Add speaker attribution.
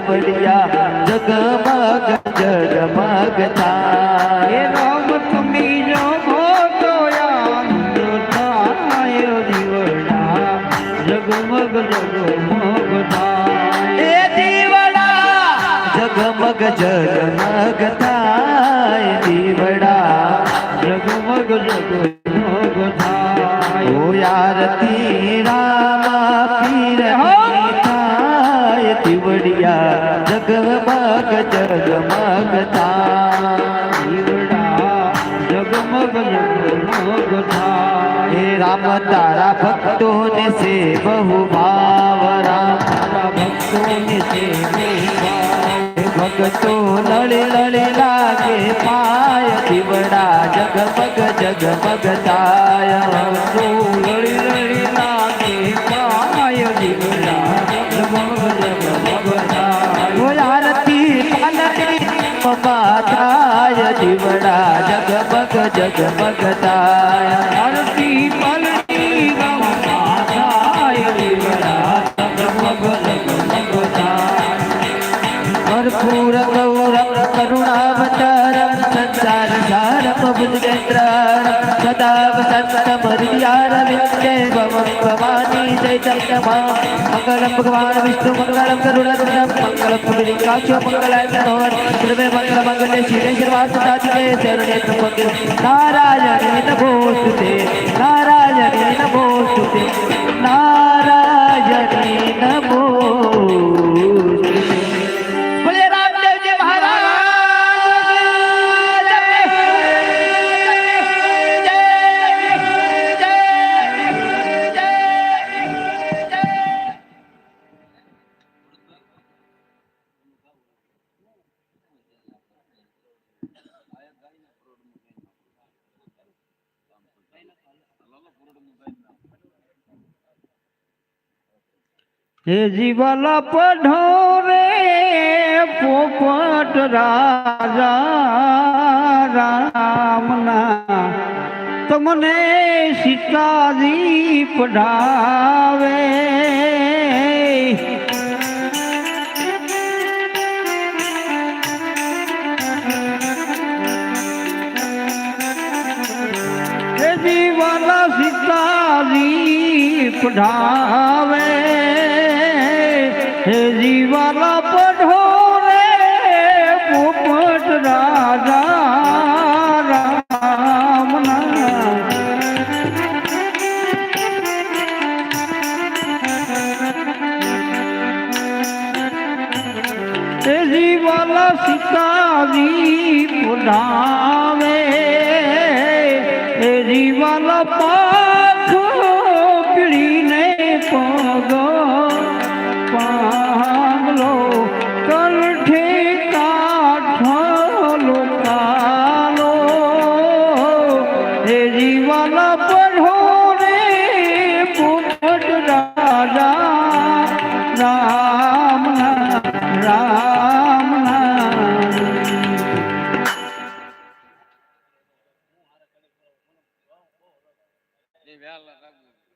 Speaker 1: દીવડિયા જગમગ જગમગ થાય
Speaker 2: રામ તમે જો ભોગોયા દીવડા જગમગ જગમગ થાય
Speaker 1: એ દીવડા જગમગ જગમગ થાય દીવડા
Speaker 2: જગમગ જગમગ થાય
Speaker 1: ઓ આરતી રામા પીર થાય દીવડિયા જગમગ જગમગ થાય
Speaker 2: દીવડા જગમગ જગમગ થાય
Speaker 1: હે રામ તારા ભક્તોને સે બહુ ભાવ રામ
Speaker 2: તારા ભક્તોને છે
Speaker 1: ભક્તો લળી લળી લાગે પાય દીવડા જગમગ જગમગ થાય
Speaker 2: લડી લડી લાગે પાય દીવડા જગમગ જગમગ થાય
Speaker 1: આરતી પાલકી પપ્પા થાય દીવડા જગમગ જગમગ થાય
Speaker 2: આરતી પલટી ગમા થાય દીવડા જગમગ જગમગ થાય
Speaker 1: कर्पूर गौरम करुणावतारम संसार सारम भुजगेन्द्रम सदा वसंतम हृदयारविंदे भवं भवानी चैतन्यमा मंगलम भगवान विष्णु मंगलम गरुड़ध्वजम मंगलम पुंडरीकाक्षो मंगलाय मनोहर सर्वे मंगल मंगले शिवे सर्वार्थसाधिके शरणे त्र्यंबके नारायणे नमोस्तुते नारायणे नमोस्तुते नारायणे नमोस्तुते
Speaker 2: હે જીવલા પઢોરે પોપટ રાજા રામના તમને સીતાજી પઢાવે હે જીવલા સીતાજી પઢાવે હે જીવાલા પઢોરે પોપટ રાજા રામના હે જીવાલા સીતાજી પુનાવે હે જીવાલા પાખ પીડીને પગ પાગલો કંઠે કાઠલો કાલો હે જીવાલા પઢો રે પોપટ રાજા રામના રામના
Speaker 3: એ વ્યાલા રાખવું